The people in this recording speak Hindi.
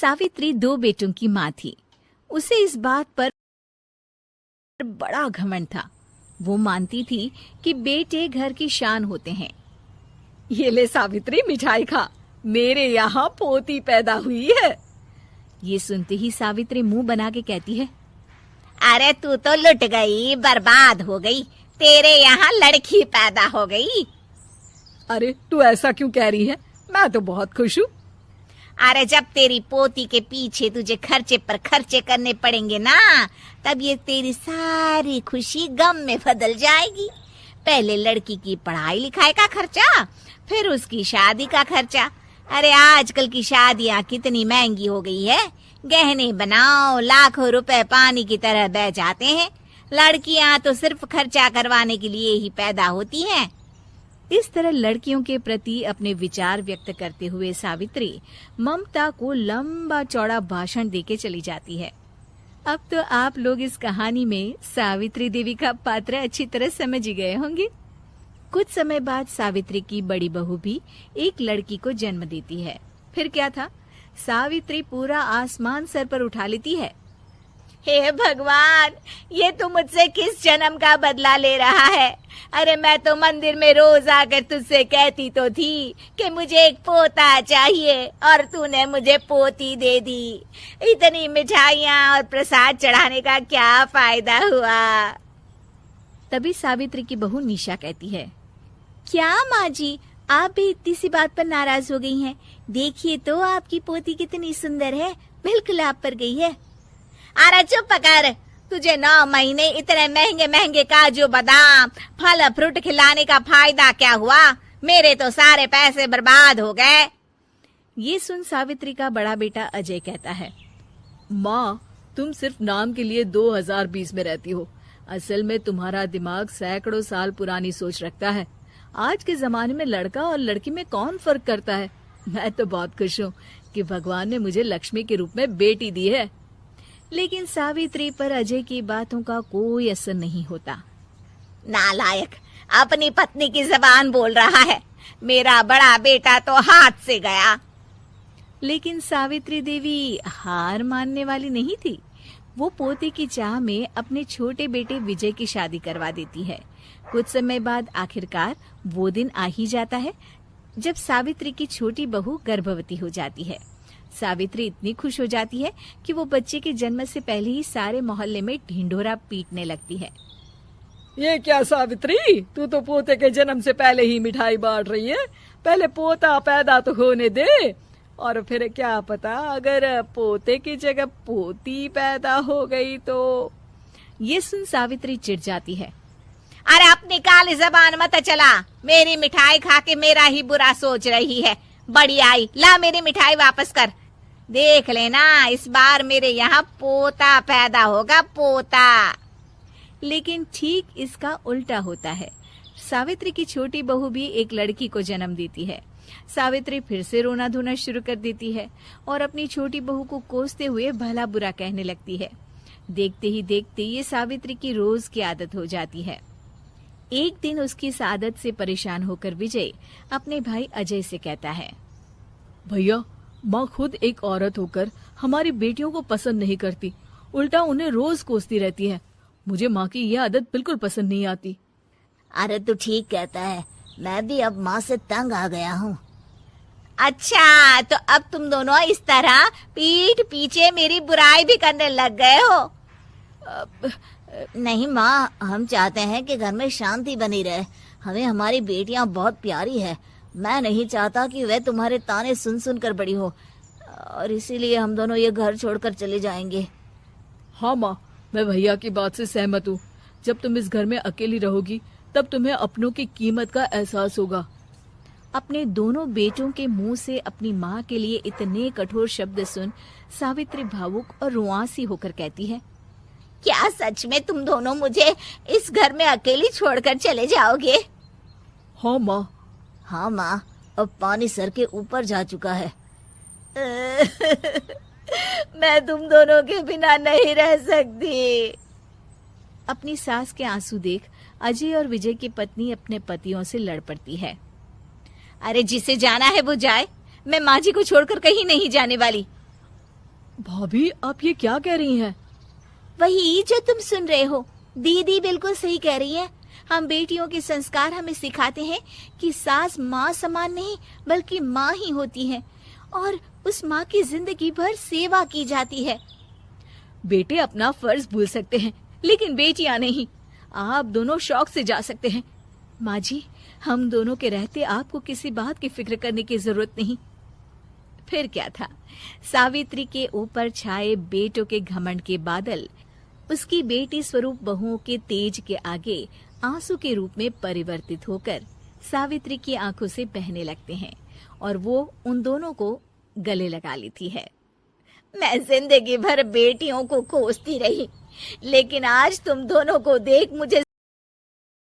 सावित्री 2 बेटों की माँ थी। उसे इस बात पर बड़ा घमंड था। वो मानती थी कि बेटे घर की शान होते हैं। ये ले सावित्री, मिठाई खा, मेरे यहाँ पोती पैदा हुई है। ये सुनते ही सावित्री मुंह बना के कहती है, अरे तू तो लुट गई, बर्बाद हो गई, तेरे यहाँ लड़की पैदा हो गई। अरे तू ऐसा क्यों कह रही है? मैं तो बहुत खुश हूँ। अरे जब तेरी पोती के पीछे तुझे खर्चे पर खर्चे करने पड़ेंगे ना, तब ये तेरी सारी खुशी गम में बदल जाएगी। पहले लड़की की पढ़ाई लिखाई का खर्चा, फिर उसकी शादी का खर्चा। अरे आजकल की शादियाँ कितनी महंगी हो गई है। गहने बनाओ, लाखों रुपए पानी की तरह बह जाते हैं। लड़कियाँ तो सिर्फ खर्चा करवाने के लिए ही पैदा होती हैं। इस तरह लड़कियों के प्रति अपने विचार व्यक्त करते हुए सावित्री ममता को लंबा चौड़ा भाषण देके चली जाती है। अब तो आप लोग इस कहानी में सावित्री देवी का पात्र अच्छी तरह समझ ही गए होंगे। कुछ समय बाद सावित्री की बड़ी बहू भी एक लड़की को जन्म देती है। फिर क्या था, सावित्री पूरा आसमान सर पर उठा लेती है। हे भगवान, ये तू मुझसे किस जन्म का बदला ले रहा है? अरे मैं तो मंदिर में रोज आकर तुझसे कहती तो थी कि मुझे एक पोता चाहिए, और तूने मुझे पोती दे दी। इतनी मिठाइयाँ और प्रसाद चढ़ाने का क्या फायदा हुआ? तभी सावित्री की बहू निशा कहती है, क्या माँ जी, आप भी इतनी सी बात पर नाराज हो गई हैं? देखिए तो आपकी पोती कितनी सुंदर है, बिल्कुल आप पर गई है। अरे चुप कर, तुझे 9 महीने इतने महंगे महंगे काजू बादाम फल फ्रूट खिलाने का फायदा क्या हुआ? मेरे तो सारे पैसे बर्बाद हो गए। ये सुन सावित्री का बड़ा बेटा अजय कहता है, माँ, तुम सिर्फ नाम के लिए 2020 में रहती हो। असल में तुम्हारा दिमाग सैकड़ों साल पुरानी सोच रखता है। आज के जमाने में लड़का और लड़की में कौन फर्क करता है? मैं तो बहुत खुश हूँ कि भगवान ने मुझे लक्ष्मी के रूप में बेटी दी है। लेकिन सावित्री पर अजय की बातों का कोई असर नहीं होता। नालायक, अपनी पत्नी की जबान बोल रहा है। मेरा बड़ा बेटा तो हाथ से गया। लेकिन सावित्री देवी हार मानने वाली नहीं थी। वो पोते की चाह में अपने छोटे बेटे विजय की शादी करवा देती है। कुछ समय बाद आखिरकार वो दिन आ ही जाता है जब सावित्री की छोटी बहू गर्भवती हो जाती है। सावित्री इतनी खुश हो जाती है कि वो बच्चे के जन्म से पहले ही सारे मोहल्ले में ढिंढोरा पीटने लगती है। ये क्या सावित्री, तू तो पोते के जन्म से पहले ही मिठाई बांट रही है। पहले पोता पैदा तो होने दे, और फिर क्या पता अगर पोते की जगह पोती पैदा हो गई तो। ये सुन सावित्री चिढ़ जाती है। अरे अपनी काली जबान मत चला, मेरी मिठाई खा के मेरा ही बुरा सोच रही है। बड़ी आई, ला मेरी मिठाई वापस कर। देख लेना, इस बार मेरे यहाँ पोता पैदा होगा, पोता। लेकिन ठीक इसका उल्टा होता है। सावित्री की छोटी बहू भी एक लड़की को जन्म देती है। सावित्री फिर से रोना धोना शुरू कर देती है और अपनी छोटी बहू को कोसते हुए भला बुरा कहने लगती है। देखते ही देखते ये सावित्री की रोज की आदत हो जाती है। एक दिन उसकी इस आदत से परेशान होकर विजय अपने भाई अजय से कहता है, भैया, माँ खुद एक औरत होकर हमारी बेटियों को पसंद नहीं करती, उल्टा उन्हें रोज कोसती रहती है। मुझे माँ की यह आदत बिल्कुल पसंद नहीं आती। अरे तू ठीक कहता है, मैं भी अब माँ से तंग आ गया हूँ। अच्छा, तो अब तुम दोनों इस तरह पीठ पीछे मेरी बुराई भी करने लग गए हो? नहीं माँ, हम चाहते हैं कि घर में शांति बनी रहे। हमें हमारी बेटियाँ बहुत प्यारी है। मैं नहीं चाहता कि वह तुम्हारे ताने सुन सुन कर बड़ी हो, और इसीलिए हम दोनों ये घर छोड़कर चले जाएंगे। हाँ माँ, मैं भैया की बात से सहमत हूँ। जब तुम इस घर में अकेली रहोगी तब तुम्हें अपनों की कीमत का एहसास होगा। अपने दोनों बेटों के मुंह से अपनी माँ के लिए इतने कठोर शब्द सुन सावित्री भावुक और रुआंसी होकर कहती है, क्या सच में तुम दोनों मुझे इस घर में अकेली छोड़कर चले जाओगे? हाँ माँ। हाँ माँ, अब पानी सर के ऊपर जा चुका है। मैं तुम दोनों के बिना नहीं रह सकती। अपनी सास के आंसू देख अजय और विजय की पत्नी अपने पतियों से लड़ पड़ती है। अरे जिसे जाना है वो जाए, मैं माँ जी को छोड़कर कहीं नहीं जाने वाली। भाभी, आप ये क्या कह रही हैं? वही जो तुम सुन रहे हो। दीदी बिल्कुल सही कह रही है। हम बेटियों के संस्कार हमें सिखाते हैं कि सास माँ समान नहीं बल्कि माँ ही होती है और उस माँ की जिंदगी भर सेवा की जाती है। बेटे अपना फर्ज भूल सकते हैं, लेकिन बेटियां नहीं। आप दोनों शौक से जा सकते हैं। माँ जी, हम दोनों के रहते आपको किसी बात की फिक्र करने की जरूरत नहीं। फिर क्या था, सावित्री के ऊपर छाए बेटों के घमंड के बादल उसकी बेटी स्वरूप बहुओं के तेज के आगे आंसू के रूप में परिवर्तित होकर सावित्री की आंखों से बहने लगते हैं और वो उन दोनों को गले लगा लेती है। मैं जिंदगी भर बेटियों को कोसती रही, लेकिन आज तुम दोनों को देख मुझे